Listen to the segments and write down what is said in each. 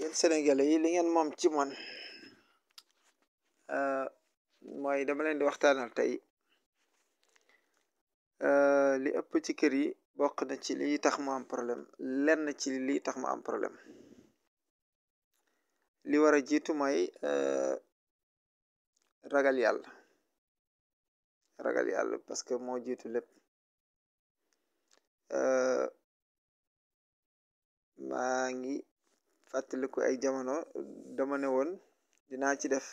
yéen Sénégalais yi li ngeen moom ci man mooy dama leen di waxtaanal tey li ëpp ci kër yi bokk na ci lii tax mu am problème lenn ci lii tax mu am problème li war a jiitu mooy ragal yàlla parce que moo jiitu lépp maa ngi fàttaliku ay jamono dama ne woon dinaa ci def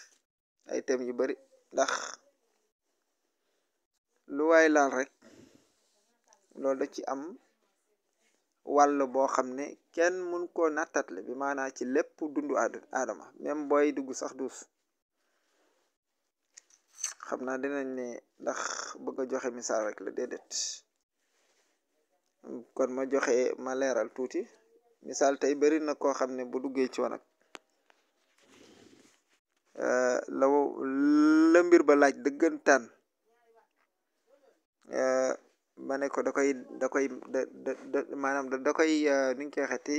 ay thèmes yu bari ndax lu waay laal rek loolu da ci am wàll boo xam ne kenn mun koo nattatle bi maanaa ci lépp dundu aadama même booy dugg sax duus xam naa dinañ ne ndax bëgg a joxe misaal rek la déedéet kon ma leeral tuuti misaal tey bari na koo xam ne bu duggee ci wanag la mbir ba laaj dëggantaan ma ne ko da koy maanaam da koy nuñ koy xeti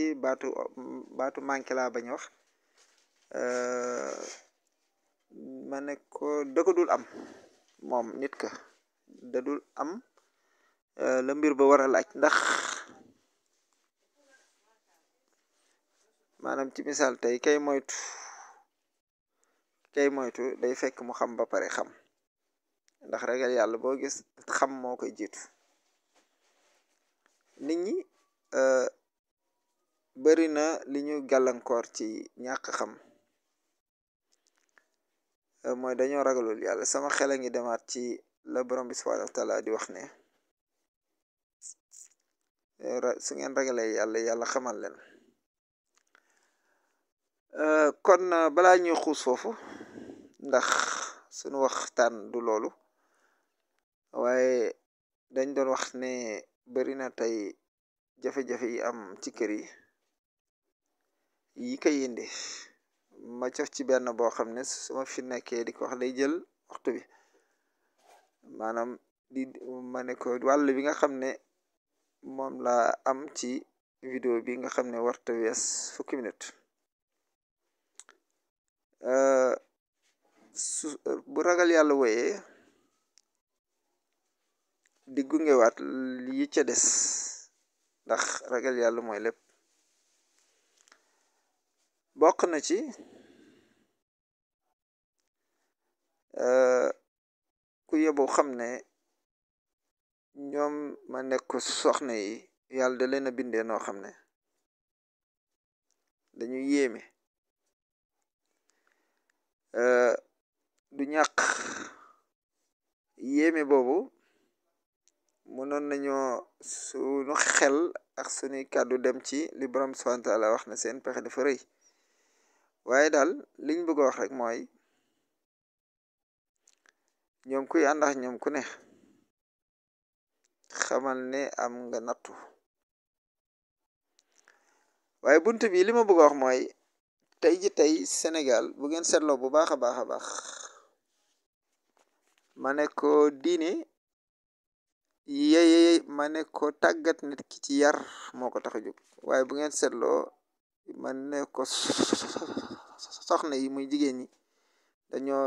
baatu manqué laa bañ wax ma ne ko da ko dul am moom nit ka da dul am la mbir ba war a laaj ndax maanaam ci misaal tey kay moytu day fekk mu xam ba pare xam ndax ragal yàlla boo gis xam moo koy jiitu nit ñi bari na li ñu gàllankoor ci ñàkk xam mooy dañoo ragalul yàlla sama xel a ngi demaat ci la borom bi subhanahu wa taala di wax ne su ngeen ragalee yàlla xamal leen kon balaa ñuy xuus foofu ndax suñu waxtaan du loolu waaye dañ doon wax ne bari na tey jafe-jafe yi am ci kër yi koy indi ma jox ci benn boo xam ne su ma fi nekkee di ko wax day jël waxtu bi maanaam ma ne ko wàll bi nga xam ne moom laa am ci vidéo bi nga xam ne warta wees fukki minute bu ragal yàlla wooyee di gungewaat yi ca des ndax ragal yàlla mooy lépp bokk na ci ku yebu xam ne ñoom ma nekk soxna yi yàlla da leen a bindee noo xam ne dañu yéeme du ñàkk yéeme boobu mënoon nañoo suñu xel ak suñuy kàddu dem ci li borom subhanahu wa taala wax na seen pexe dafa rëy waaye daal liñ bëgg a wax rek mooy ñoom kuy àndax ñoom ku ne xamal ne am nga nattu waaye bunt bi li ma bëgg a wax mooy tey Sénégal bu ngeen seetloo bu baax a baax ma ne ko diine yeye ma ne ko tàggat nit ki ci yar moo ko tax a jóg waaye bu ngeen seetloo ma ne ko soxna yi muy jigéen ñi dañoo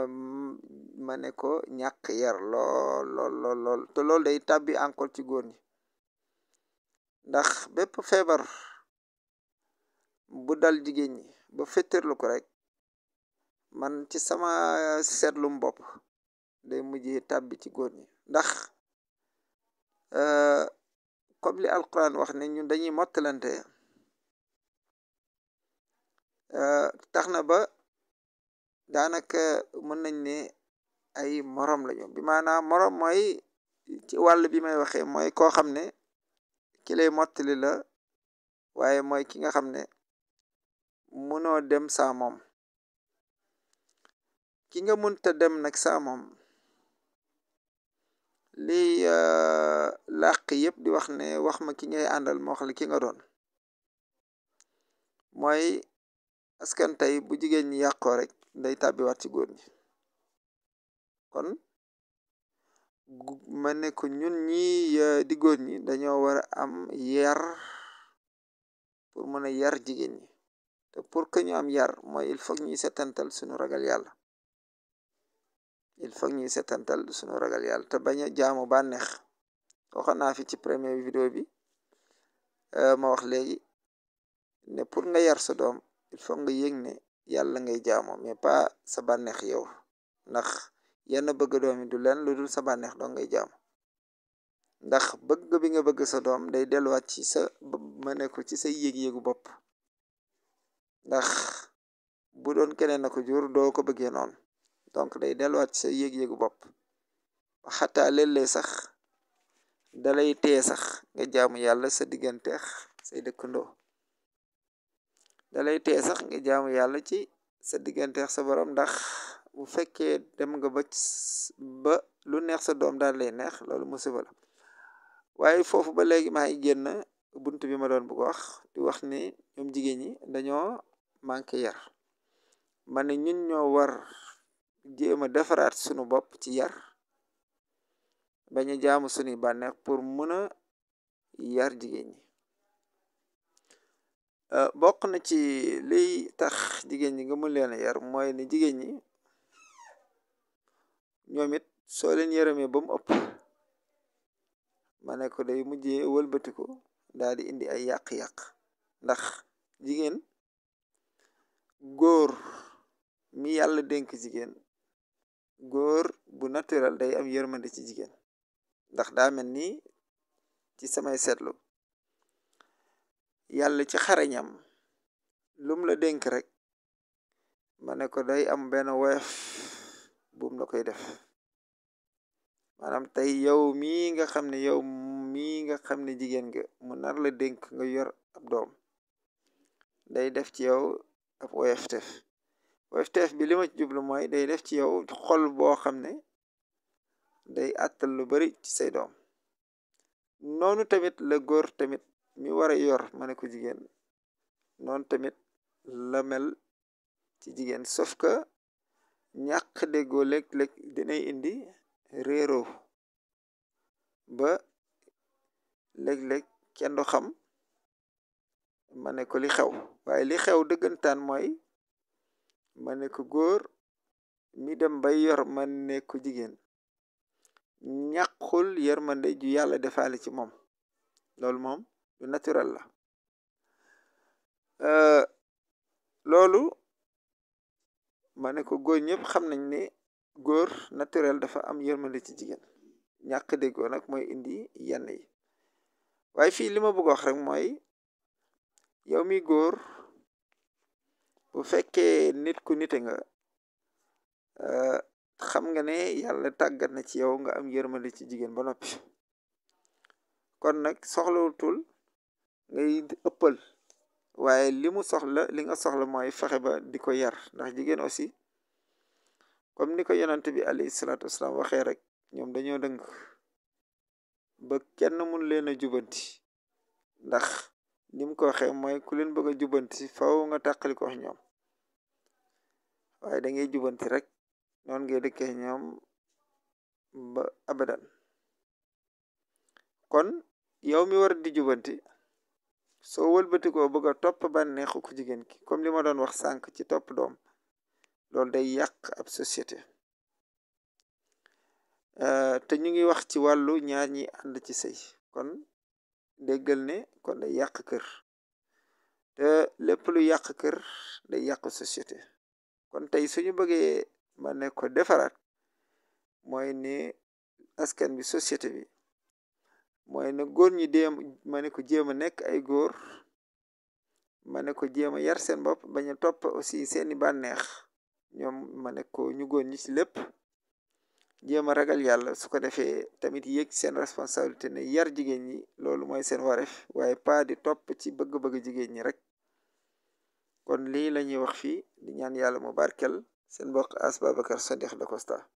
ma ne ko ñàkk yar lool te loolu day tàbbi encore ci góor ñi ndax bépp feebar bu dal jigéen ñi ba féttarlu ko rek man ci sama seetlum bopp day mujjee tàbbi ci góor ñi ndax comme li alquran wax ne ñun dañuy mottalante tax na ba daanaka mën nañ ne ay morom lañu bi maanaam morom mooy ci wàll bi may waxee mooy koo xam ne ki lay mottali la waaye mooy ki nga xam ne mënoo dem saa moom ki nga mënta dem nag saa moom liy làq yépp di wax ne wax ma ki ngay àndal ma wax la ki nga doon mooy askan tey bu jigéen ñi yàqoo rek day tàbbiwaat ci góor ñi kon ma ne ko ñun ñi di góor ñi dañoo war a am yar pour mën a yar jigéen ñi te pour que ñu am yar mooy il faut ñuy setantal suñu ragal yàlla il faut ñuy setantal suñu ragal yàlla te bañ a jaamu bànneex waxoon naa fi ci premier vidéo bi ma wax léegi ne pour nga yar sa doom il faut nga yëg ne yàlla ngay jaamoo mais pas sa bànneex yow ndax yenn bëgg doom yi du leen lu dul sa bànneex doo ngay jaamu ndax bëgg bi nga bëgg sa doom day delluwaat ci sa ma ne ko ci say yëg-yëgu bopp ndax bu doon keneen na ko jur doo ko bëggee noonu donc day delluwaat ci sa yëg-yëgu bopp xataa léeg-léeg sax dalay tee sax nga jaamu yàlla sa digganteex say dëkkandoo dalay tee sax nga jaamu yàlla ci sa digganteex sa borom ndax bu fekkee dem nga ba lu neex sa doom daal lay neex loolu musiba la waaye foofu ba léegi maa ngi génn bunt bi ma doon bëgg wax di wax ni ñoom jigéen ñi dañoo manqué yar ma ne ñun ñoo war jéem a defaraat sunu bopp ci yar bañ a jaamu sunuy bànneex pour mën a yar jigéen ñi bokk na ci liy tax jigéen ñi nga mën leen a yar mooy ne jigéen ñi ñoom it soo leen yaramee ba mu ëpp ma ne ko day mujjee wëlbatiku daal di indi ay yàq-yàq ndax jigéen góor mi yàlla dénk jigéen góor bu naturel day am yërmande ci jigéen ndax daa mel ni ci samay seetlu yàlla ci xarañam lum la dénk rek ma ne ko day am benn woyof buum la koy def maanaam tey yow mii nga xam ne yow mii nga xam ne jigéen nga mu nar la dénk nga yor ab doom day def ci yow ab woyofteef bi li ma ci jublu mooy day def ci yow xol boo xam ne day àttal lu bari ci say doom noonu tamit la góor tamit mi wara yor ma ne ko jigéen noonu tamit la mel ci jigéen sauf que ñàkk déggoo léeg-léeg dinay indi réeroo ba léeg-léeg kenn du xam ma ne ko li xew waaye li xew dëggantaan mooy ma ne ko góor mi dem bay yor ma ne ko jigéen ñàqul yërmande ju yàlla defaale ci moom loolu moom lu naturel la loolu ma ne ko góor ñëpp xam nañ ne góor naturel dafa am yërmande ci jigéen ñàkk déggoo nag mooy indi yenn yi waaye fii li ma bëgg wax rek mooy yow mi góor bu fekkee nit ku nite nga xam nga ne yàlla tàggat na ci yow nga am yërmande ci jigéen ba noppi kon nag soxlawutul ngay ëppal waaye li nga soxla mooy fexe ba di ko yar ndax jigéen aussi comme ni ko yonent bi alayhi salaatu wasalaam waxee rek ñoom dañoo dëng ba kenn mun leen a jubanti ndax nim ko waxee mooy ku leen bëgg a jubanti faw nga tàqali ko wax ñoom waaye da ngay jubanti rek noonu ngay dëkkee ñoom ba abadan kon yow mi war di jubanti soo wëlbatikoo bëgg a topp bànneexu ku jigéen ki comme li ma doon wax sànq ci topp doom loolu day yàq ab société te ñu ngi wax ci wàllu ñaar ñi ànd ci sëy kon déggal ne kon day yàq kër te lépp lu yàq kër day yàq société kon tey suñu bëggee ma ne ko defaraat mooy ne askan bi société bi mooy na góor ñi déem ma ne ko jéem a nekk ay góor ma ne ko jéem a yar seen bopp bañ a topp aussi seeni bànneex ñoom ma ne ko ñu góor ñi ci lépp jéem a ragal yàlla su ko defee tamit yéeg seen responsabilité ne yar jigéen ñi loolu mooy seen wareef waaye pas di topp ci bëgg-bëgg jigéen ñi rek kon lii la ñuy wax fii di ñaan yàlla mu barkel seen mbokk As Babacar Sadikh Da Costa